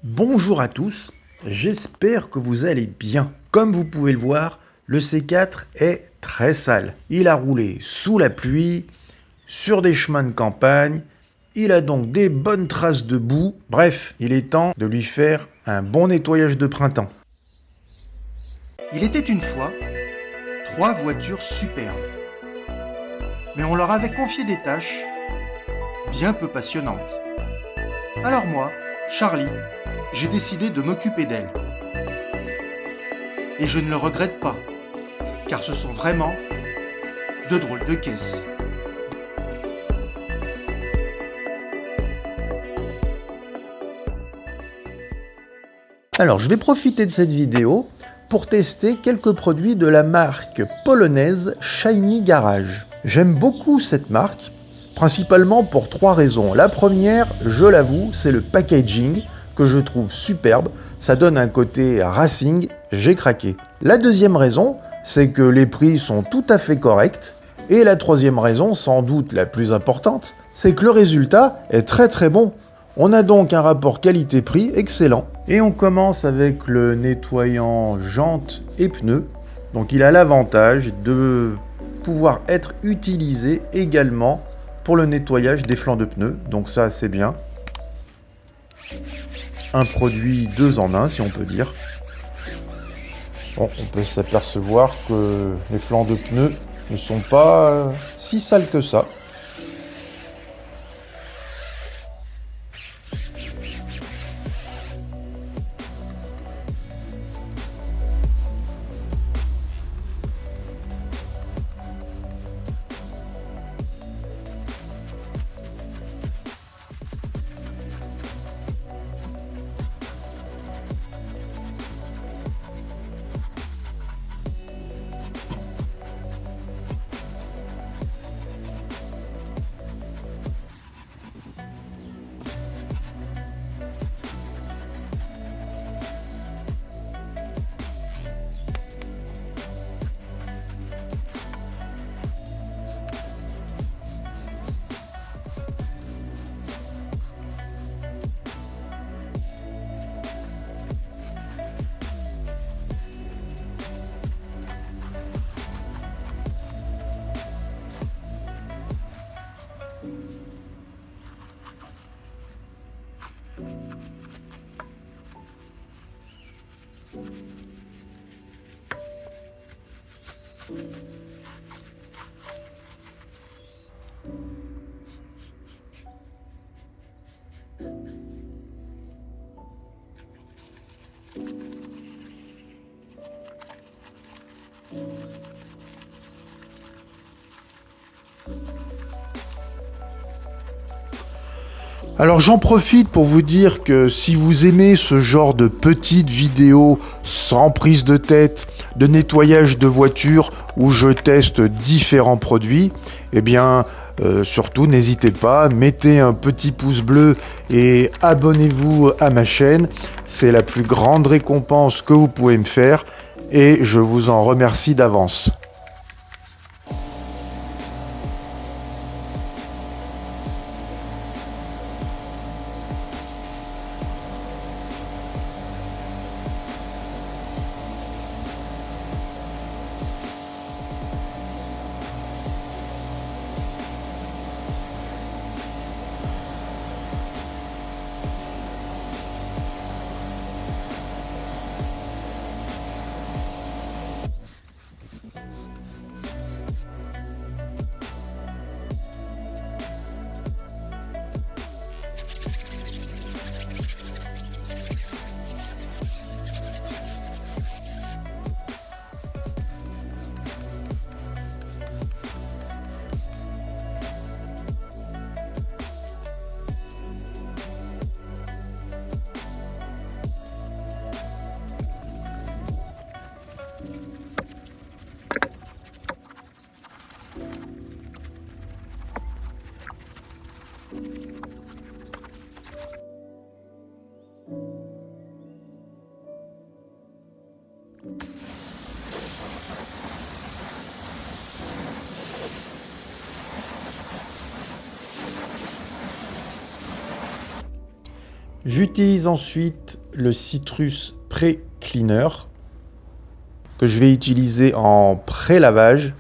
Bonjour à tous, j'espère que vous allez bien. Comme vous pouvez le voir, le C4 est très sale. Il a roulé sous la pluie, sur des chemins de campagne, il a donc des bonnes traces de boue. Bref, il est temps de lui faire un bon nettoyage de printemps. Il était une fois 3 voitures superbes. Mais on leur avait confié des tâches bien peu passionnantes. Alors moi, Charlie, j'ai décidé de m'occuper d'elles. Et je ne le regrette pas, car ce sont vraiment de drôles de caisses. Alors, je vais profiter de cette vidéo pour tester quelques produits de la marque polonaise Shiny Garage. J'aime beaucoup cette marque, principalement pour 3 raisons. La première, je l'avoue, c'est le packaging que je trouve superbe. Ça donne un côté racing, j'ai craqué. La deuxième raison, c'est que les prix sont tout à fait corrects. Et la troisième raison, sans doute la plus importante, c'est que le résultat est très bon. On a donc un rapport qualité-prix excellent. Et on commence avec le nettoyant jantes et pneus. Donc il a l'avantage de pouvoir être utilisé également pour le nettoyage des flancs de pneus. Donc ça c'est bien. Un produit 2 en 1 si on peut dire. Bon, on peut s'apercevoir que les flancs de pneus ne sont pas si sales que ça. Alors j'en profite pour vous dire que si vous aimez ce genre de petites vidéos sans prise de tête, de nettoyage de voiture où je teste différents produits, eh bien surtout n'hésitez pas, mettez un petit pouce bleu et abonnez-vous à ma chaîne. C'est la plus grande récompense que vous pouvez me faire et je vous en remercie d'avance. J'utilise ensuite le Citrus Pré-Cleaner que je vais utiliser en pré-lavage.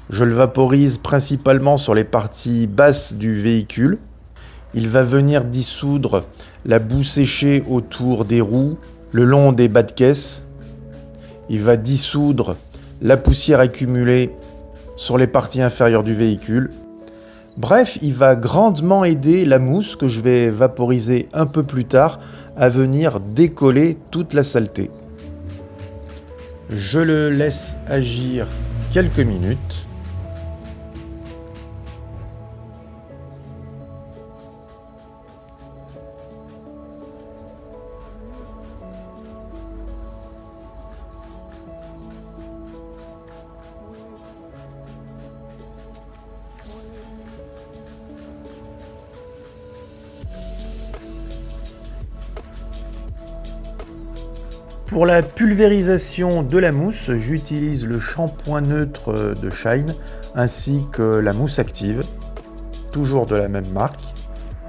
Je le vaporise principalement sur les parties basses du véhicule. Il va venir dissoudre la boue séchée autour des roues, le long des bas de caisse. Il va dissoudre la poussière accumulée sur les parties inférieures du véhicule. Bref, il va grandement aider la mousse que je vais vaporiser un peu plus tard à venir décoller toute la saleté. Je le laisse agir quelques minutes. Pour la pulvérisation de la mousse, j'utilise le shampoing neutre de Shine ainsi que la mousse active, toujours de la même marque.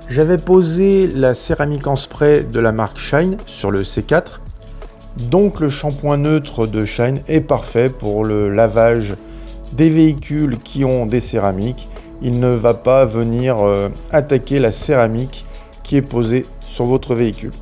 J'avais posé la céramique en spray de la marque Shine sur le C4, donc le shampoing neutre de Shine est parfait pour le lavage des véhicules qui ont des céramiques. Il ne va pas venir attaquer la céramique qui est posée sur votre véhicule.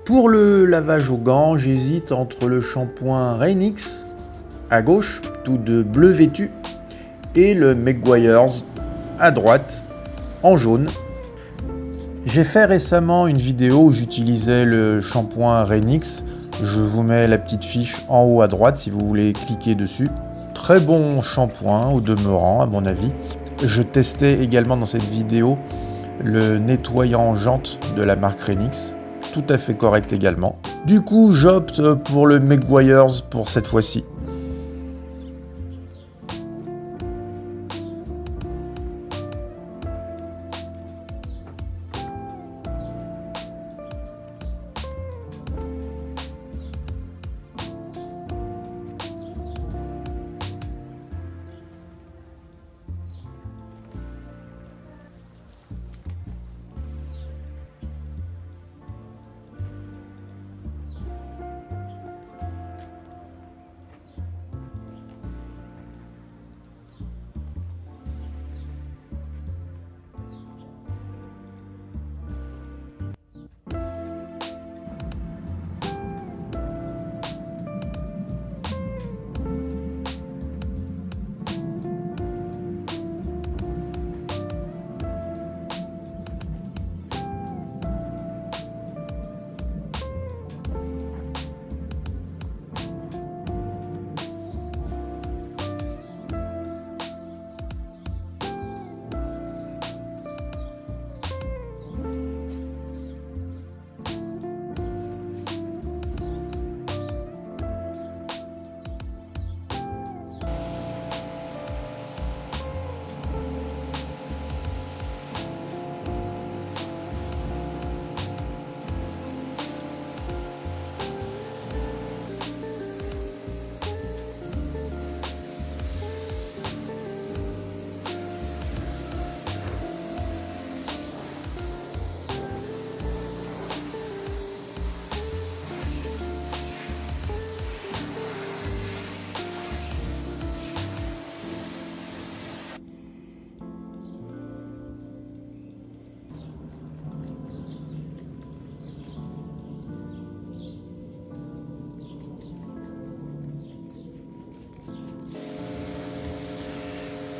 Pour le lavage aux gants, j'hésite entre le shampoing Rainix à gauche, tout de bleu vêtu, et le Meguiar's à droite, en jaune. J'ai fait récemment une vidéo où j'utilisais le shampoing Rainix Je vous mets la petite fiche en haut à droite si vous voulez cliquer dessus. Très bon shampoing au demeurant à mon avis. Je testais également dans cette vidéo le nettoyant jante de la marque Renix. Tout à fait correct également. Du coup, j'opte pour le Meguiar's pour cette fois-ci.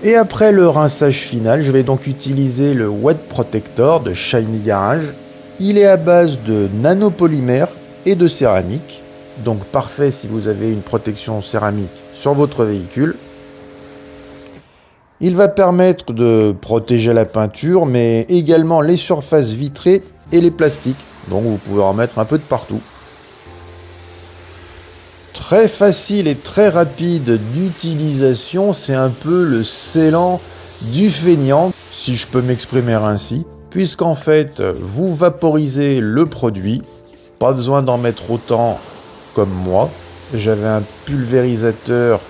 Et après le rinçage final, je vais donc utiliser le Wet Protector de Shiny Garage. Il est à base de nanopolymère et de céramique, donc parfait si vous avez une protection céramique sur votre véhicule. Il va permettre de protéger la peinture, mais également les surfaces vitrées et les plastiques, donc vous pouvez en mettre un peu de partout. Très facile et très rapide d'utilisation, c'est un peu le scellant du feignant, si je peux m'exprimer ainsi, puisqu'en fait, vous vaporisez le produit, pas besoin d'en mettre autant comme moi. J'avais un pulvérisateur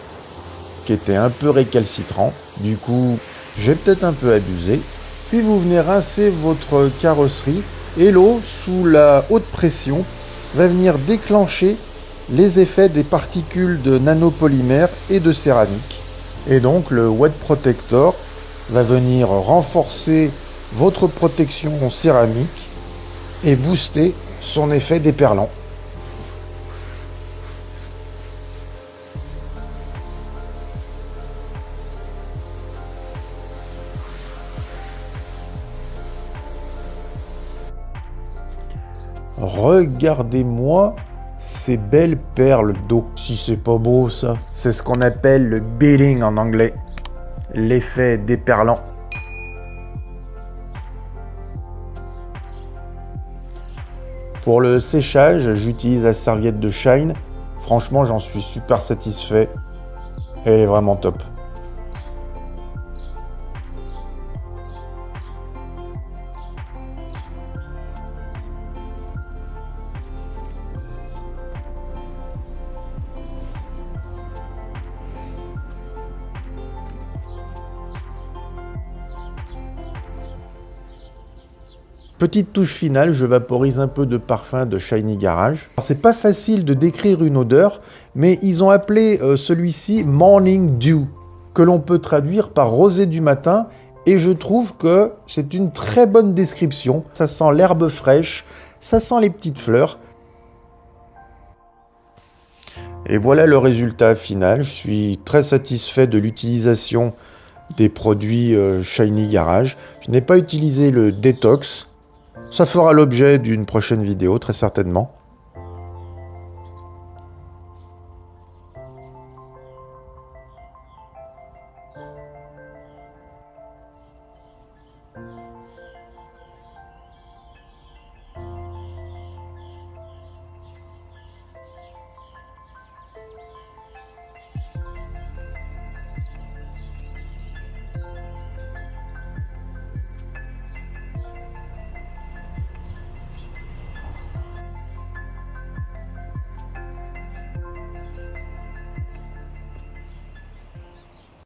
qui était un peu récalcitrant, du coup, j'ai peut-être un peu abusé. Puis vous venez rincer votre carrosserie et l'eau, sous la haute pression, va venir déclencher les effets des particules de nanopolymère et de céramique. Et donc le Wet Protector va venir renforcer votre protection céramique et booster son effet déperlant. Regardez-moi ces belles perles d'eau. Si c'est pas beau ça. C'est ce qu'on appelle le beading en anglais. L'effet déperlant. Pour le séchage, j'utilise la serviette de Shine. Franchement, j'en suis super satisfait. Elle est vraiment top. Petite touche finale, je vaporise un peu de parfum de Shiny Garage. C'est pas facile de décrire une odeur, mais ils ont appelé celui-ci Morning Dew, que l'on peut traduire par rosée du matin, et je trouve que c'est une très bonne description. Ça sent l'herbe fraîche, ça sent les petites fleurs. Et voilà le résultat final. Je suis très satisfait de l'utilisation des produits Shiny Garage. Je n'ai pas utilisé le détox. Ça fera l'objet d'une prochaine vidéo, très certainement.